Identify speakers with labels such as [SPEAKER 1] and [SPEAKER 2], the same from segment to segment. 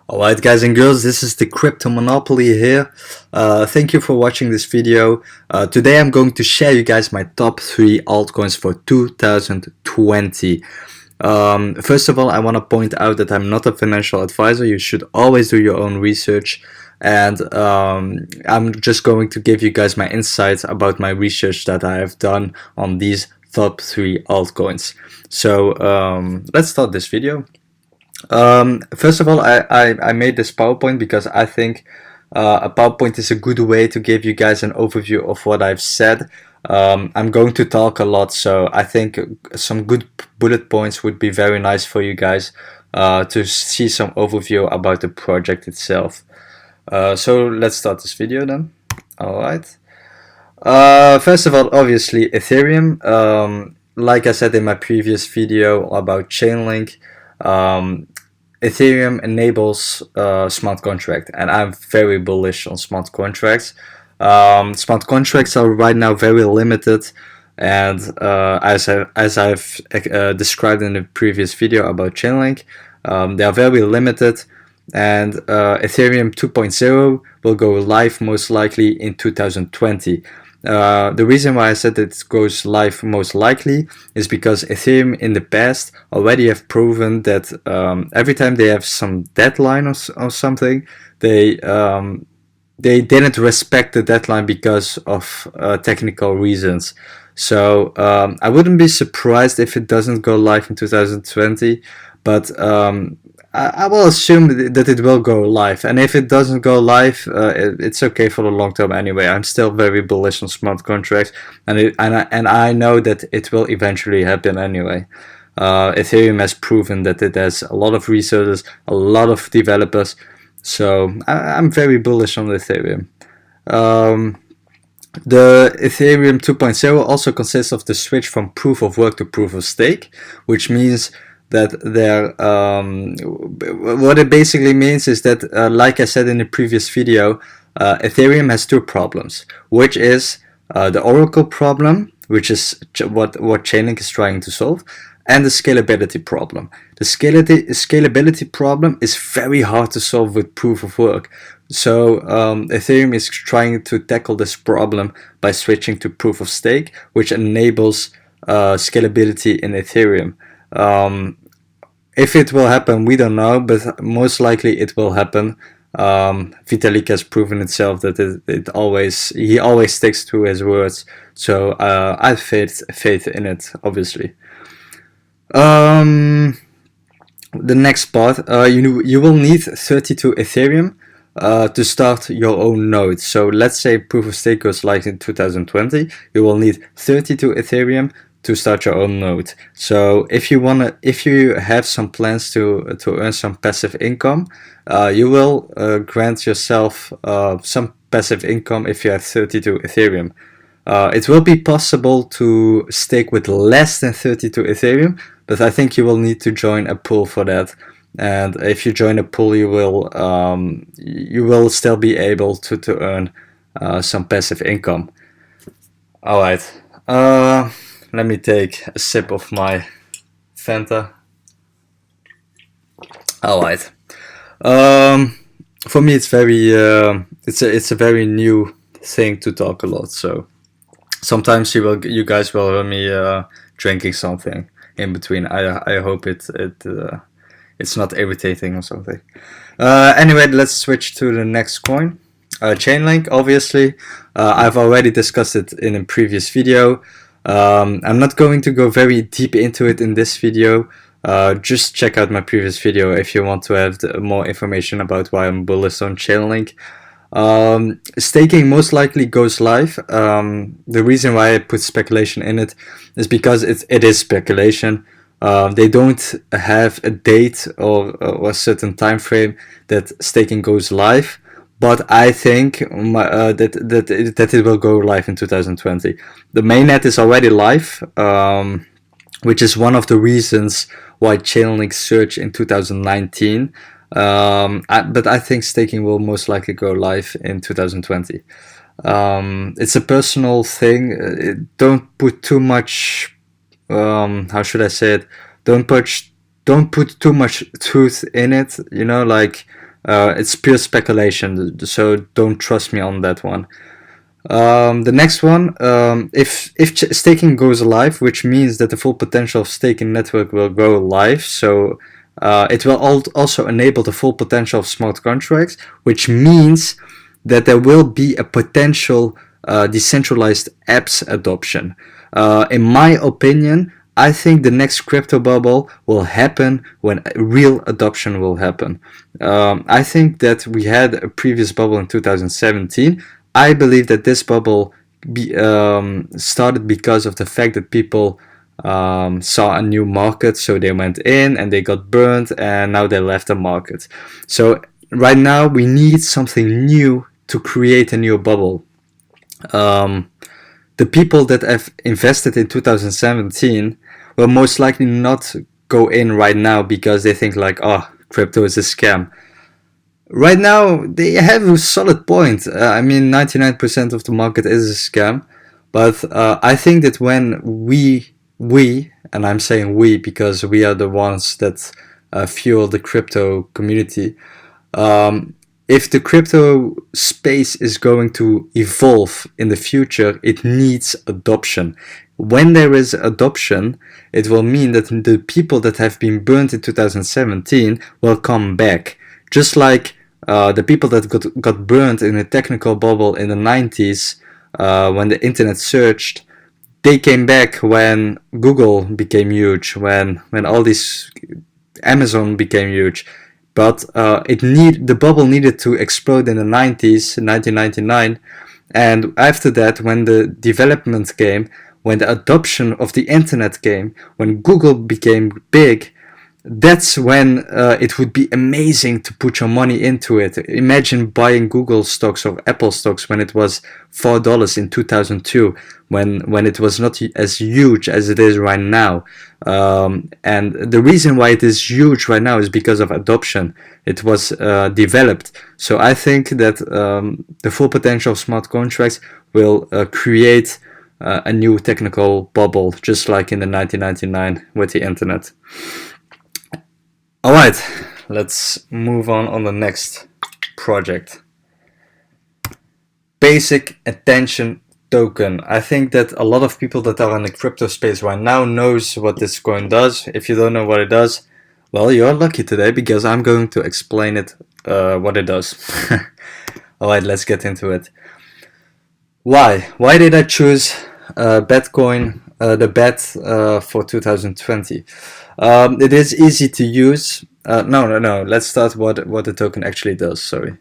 [SPEAKER 1] Alright guys and girls, this is the Crypto Monopoly here. Thank you for watching this video. Today I'm going to share you guys my top 3 altcoins for 2020. First of all, I want to point out that I'm not a financial advisor. You should always do your own research. And I'm just going to give you guys my insights about my research that I have done on these top 3 altcoins. So let's start this video. First of all, I made this PowerPoint because I think a PowerPoint is a good way to give you guys an overview of what I've said. I'm going to talk a lot, so I think some good bullet points would be very nice for you guys to see some overview about the project itself. So let's start this video then. Alright. First of all, obviously Ethereum. Like I said in my previous video about Chainlink, Ethereum enables smart contract, and I'm very bullish on smart contracts. Smart contracts are right now very limited, and as I've described in the previous video about Chainlink, they are very limited, and Ethereum 2.0 will go live most likely in 2020. The reason why I said it goes live most likely is because Ethereum in the past already have proven that every time they have some deadline or something, they didn't respect the deadline because of technical reasons. So I wouldn't be surprised if it doesn't go live in 2020, but I will assume that it will go live, and if it doesn't go live, it's okay for the long term anyway. I'm still very bullish on smart contracts, and I know that it will eventually happen anyway. Ethereum has proven that it has a lot of resources, a lot of developers, so I'm very bullish on Ethereum. The Ethereum 2.0 also consists of the switch from proof of work to proof of stake, which means that what it basically means is that, like I said in the previous video, Ethereum has two problems, which is the Oracle problem, which is what Chainlink is trying to solve, and the scalability problem. The scalability problem is very hard to solve with proof of work. So Ethereum is trying to tackle this problem by switching to proof of stake, which enables scalability in Ethereum. If it will happen, we don't know, but most likely it will happen. Vitalik has proven itself that he always sticks to his words. So I have faith in it, obviously. The next part, you will need 32 Ethereum to start your own node. So let's say proof of stake goes live in 2020, you will need 32 Ethereum to start your own node. So if you have some plans to earn some passive income, you will grant yourself some passive income if you have 32 Ethereum. It will be possible to stake with less than 32 Ethereum, but I think you will need to join a pool for that. And if you join a pool, you will still be able to earn some passive income. All right. Let me take a sip of my Fanta. All right. For me, it's it's a very new thing to talk a lot. So sometimes you guys will hear me drinking something in between. I hope it's not irritating or something. Anyway, let's switch to the next coin. Chainlink, obviously. I've already discussed it in a previous video. I'm not going to go very deep into it in this video. Just check out my previous video if you want to have more information about why I'm bullish on Chainlink. Staking most likely goes live. The reason why I put speculation in it is because it is speculation. They don't have a date or a certain time frame that staking goes live. But I think that it will go live in 2020. The mainnet is already live, which is one of the reasons why Chainlink surged in 2019. But I think staking will most likely go live in 2020. It's a personal thing. Don't put too much. How should I say it? Don't put too much truth in it. You know, like. It's pure speculation, so don't trust me on that one. The next one, if staking goes live, which means that the full potential of staking network will go live, so it will also enable the full potential of smart contracts, which means that there will be a potential decentralized apps adoption. In my opinion, I think the next crypto bubble will happen when real adoption will happen. I think that we had a previous bubble in 2017. I believe that this bubble started because of the fact that people saw a new market, so they went in and they got burned, and now they left the market. So right now we need something new to create a new bubble. The people that have invested in 2017 will most likely not go in right now because they think like, oh, crypto is a scam. Right now, they have a solid point. I mean, 99% of the market is a scam. But I think that when and I'm saying we because we are the ones that fuel the crypto community, if the crypto space is going to evolve in the future, it needs adoption. When there is adoption, it will mean that the people that have been burnt in 2017 will come back. Just like the people that got burnt in a technical bubble in the 90s when the internet surged, they came back when Google became huge, when all these Amazon became huge. But the bubble needed to explode in the 90s, 1999, and after that, when the development came, when the adoption of the internet came, when Google became big, that's when it would be amazing to put your money into it. Imagine buying Google stocks or Apple stocks when it was $4 in 2002, when it was not as huge as it is right now. And the reason why it is huge right now is because of adoption. It was developed. So I think that the full potential of smart contracts will create a new technical bubble, just like in the 1999 with the internet. Alright, let's move on the next project. Basic attention token. I think that a lot of people that are in the crypto space right now knows what this coin does. If you don't know what it does, well, you're lucky today because I'm going to explain it what it does. Alright, let's get into it. Why did I choose Bitcoin, the bet for 2020? It is easy to use. No. Let's start what the token actually does. Sorry.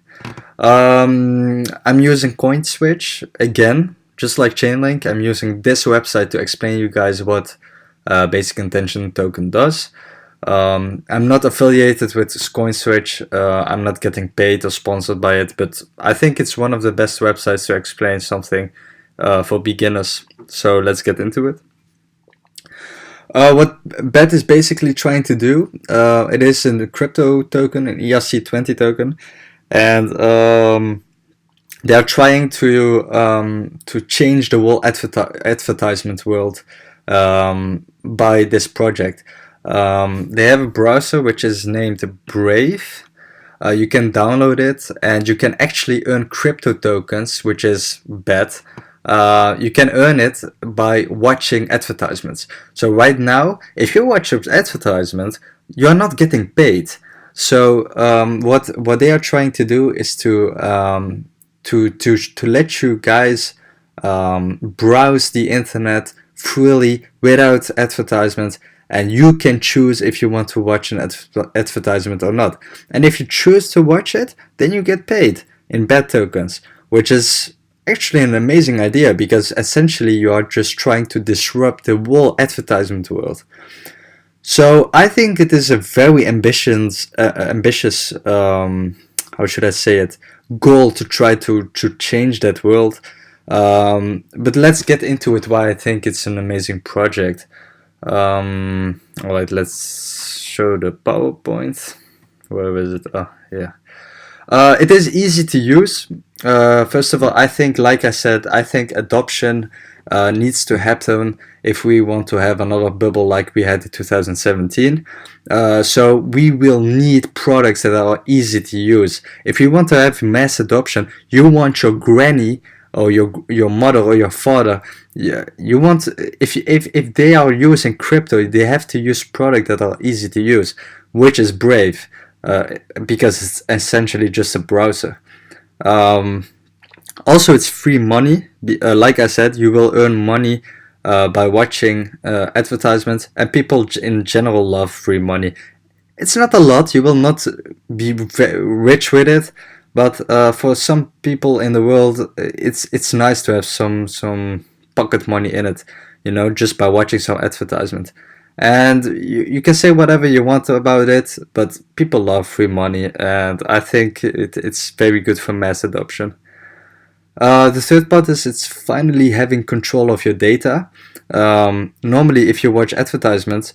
[SPEAKER 1] I'm using CoinSwitch again, just like Chainlink. I'm using this website to explain you guys what basic attention token does. I'm not affiliated with CoinSwitch. I'm not getting paid or sponsored by it, but I think it's one of the best websites to explain something for beginners. So let's get into it. What BET is basically trying to do, it is a crypto token, an ERC20 token, and they are trying to change the whole advertisement world by this project. They have a browser which is named Brave. You can download it, and you can actually earn crypto tokens, which is BET. You can earn it by watching advertisements. So right now, if you watch an advertisement, you're not getting paid. So what they are trying to do is to let you guys browse the internet freely without advertisements, and you can choose if you want to watch an advertisement or not. And if you choose to watch it, then you get paid in BET tokens, which is actually an amazing idea because essentially you are just trying to disrupt the whole advertisement world. So I think it is a very ambitious how should I say it, goal to try to change that world. But let's get into it why I think it's an amazing project. Alright, let's show the PowerPoint. Where is it? Oh, yeah. It is easy to use. First of all, I think, like I said, I think adoption needs to happen if we want to have another bubble like we had in 2017. So we will need products that are easy to use. If you want to have mass adoption, you want your granny or your mother or your father. Yeah, you want if they are using crypto, they have to use products that are easy to use, which is Brave, because it's essentially just a browser. Um, Also, it's free money. Like I said, you will earn money by watching advertisements, and people in general love free money. It's not a lot. You will not be rich with it, but for some people in the world, it's nice to have some pocket money in it. You know, just by watching some advertisement. And you can say whatever you want about it, but people love free money, and I think it's very good for mass adoption. The third part is it's finally having control of your data. Normally, if you watch advertisements,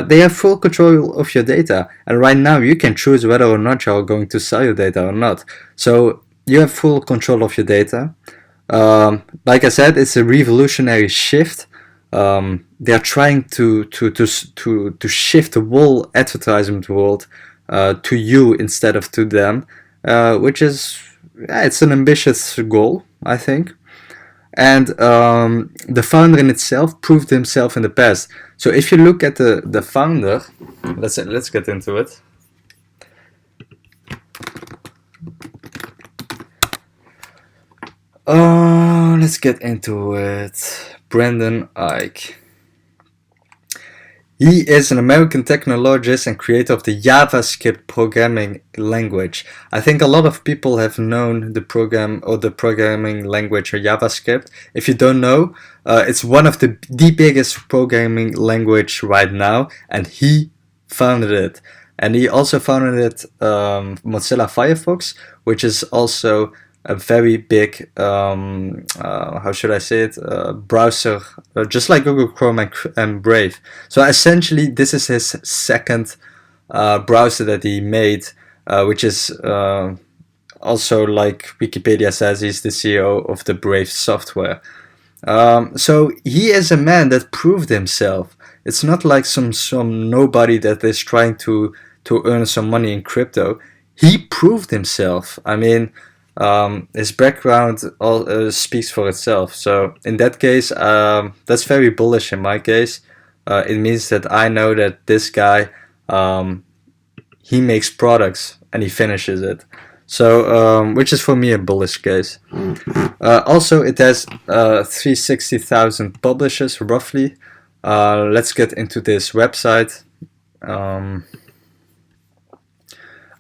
[SPEAKER 1] they have full control of your data, and right now you can choose whether or not you're going to sell your data or not. So you have full control of your data. Like I said, it's a revolutionary shift. They are trying to shift the whole advertisement world to you instead of to them, which is, yeah, it's an ambitious goal, I think. And the founder in itself proved himself in the past. So if you look at the founder, let's get into it. Let's get into it. Brendan Ike. He is an American technologist and creator of the JavaScript programming language. I think a lot of people have known the program or the programming language or JavaScript. If you don't know, it's one of the biggest programming language right now, and he founded it. And he also founded it Mozilla Firefox, which is also a very big, how should I say it, browser, just like Google Chrome and Brave. So essentially, this is his second browser that he made, which is also, like Wikipedia says, he's the CEO of the Brave software. So he is a man that proved himself. It's not like some nobody that is trying to earn some money in crypto. He proved himself. I mean, his background speaks for itself. So in that case, that's very bullish in my case. It means that I know that this guy, he makes products and he finishes it. So, which is for me a bullish case. Also, it has 360,000 publishers roughly. Let's get into this website.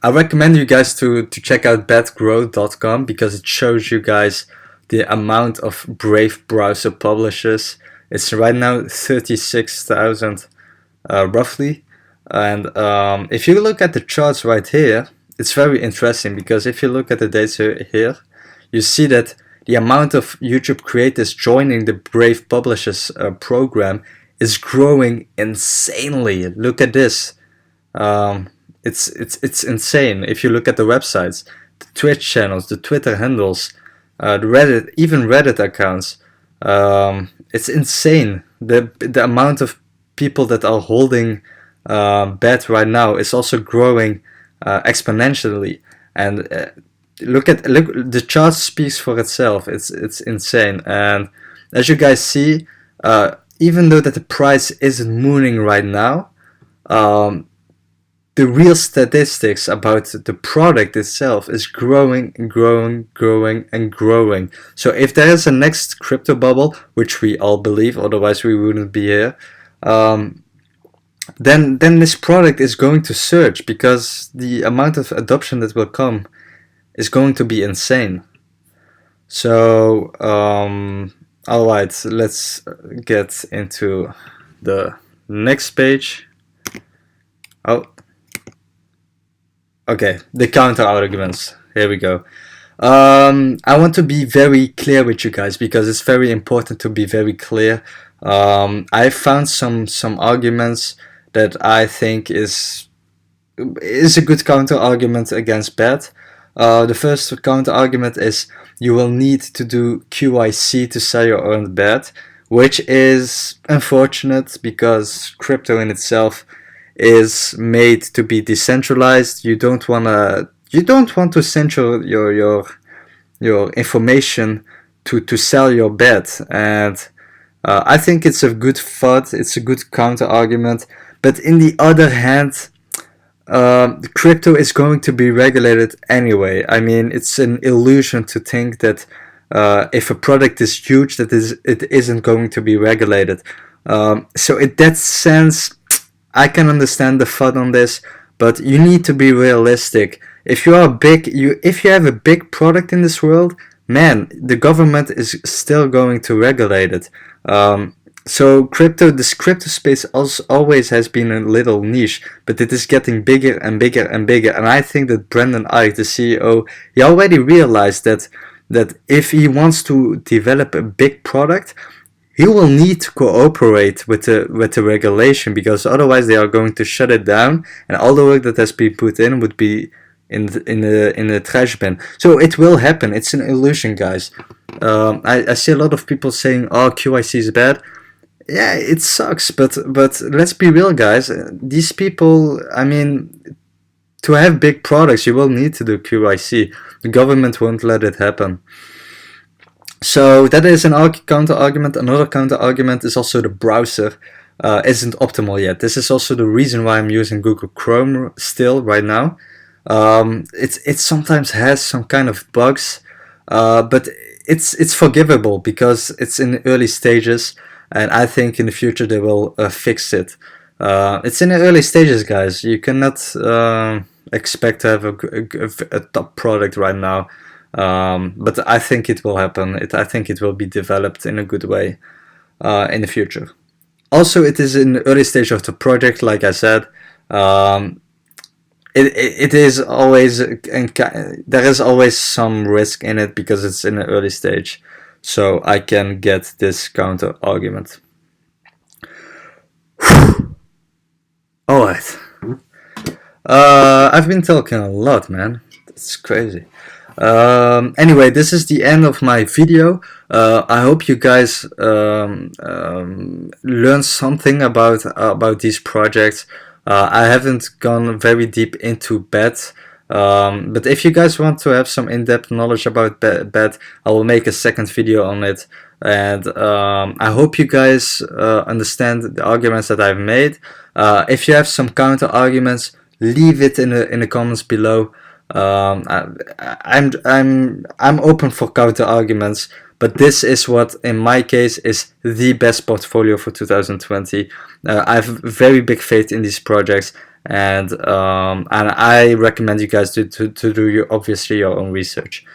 [SPEAKER 1] I recommend you guys to check out betgrowth.com because it shows you guys the amount of Brave browser publishers. It's right now 36,000 roughly. And if you look at the charts right here, it's very interesting because if you look at the data here, you see that the amount of YouTube creators joining the Brave Publishers program is growing insanely. Look at this. It's insane. If you look at the websites, the Twitch channels, the Twitter handles, the Reddit, even Reddit accounts, it's insane. The amount of people that are holding BET right now is also growing exponentially. And look, the chart speaks for itself. It's insane. And as you guys see, even though that the price isn't mooning right now, the real statistics about the product itself is growing and growing, growing and growing. So if there is a next crypto bubble, which we all believe, otherwise we wouldn't be here, then this product is going to surge because the amount of adoption that will come is going to be insane. So, alright, let's get into the next page. Oh, okay, the counter arguments. Here we go. I want to be very clear with you guys because it's very important to be very clear. I found some arguments that I think is a good counter argument against BET. The first counter argument is you will need to do QIC to sell your own bet, which is unfortunate because crypto in itself is made to be decentralized. You don't want to send your information to sell your bet, and I think it's a good FUD. It's a good counter argument. But in the other hand, crypto is going to be regulated anyway. I mean, it's an illusion to think that if a product is huge, it isn't going to be regulated. So in that sense, I can understand the FUD on this, but you need to be realistic. If you are if you have a big product in this world, man, the government is still going to regulate it. So this crypto space always has been a little niche, but it is getting bigger and bigger and bigger. And I think that Brendan Eich, the CEO, he already realized that if he wants to develop a big product, he will need to cooperate with the regulation, because otherwise they are going to shut it down, and all the work that has been put in would be in the trash bin. So it will happen. It's an illusion, guys. I see a lot of people saying, "Oh, QIC is bad." Yeah, it sucks, but let's be real, guys. These people, I mean, to have big products, you will need to do QIC. The government won't let it happen. So that is an counter argument. Another counter argument is also the browser isn't optimal yet. This is also the reason why I'm using Google Chrome still right now. It sometimes has some kind of bugs, but it's forgivable because it's in the early stages, and I think in the future they will fix it. It's in the early stages, guys. You cannot expect to have a top product right now. But I think it will happen. I think it will be developed in a good way in the future. Also, it is in the early stage of the project, like I said. It is always, there is always some risk in it because it's in the early stage. So I can get this counter argument. Alright. I've been talking a lot, man. It's crazy. Anyway, this is the end of my video. I hope you guys learned something about these projects. I haven't gone very deep into BET, but if you guys want to have some in-depth knowledge about BET, I will make a second video on it. And I hope you guys understand the arguments that I've made. If you have some counter arguments, leave it in the comments below. I'm open for counter arguments, but this is what in my case is the best portfolio for 2020. I have very big faith in these projects, and I recommend you guys to do obviously your own research.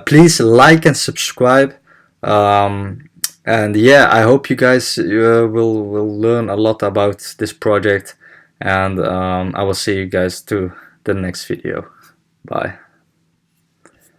[SPEAKER 1] Please like and subscribe, and yeah, I hope you guys will learn a lot about this project, and I will see you guys to the next video. Bye.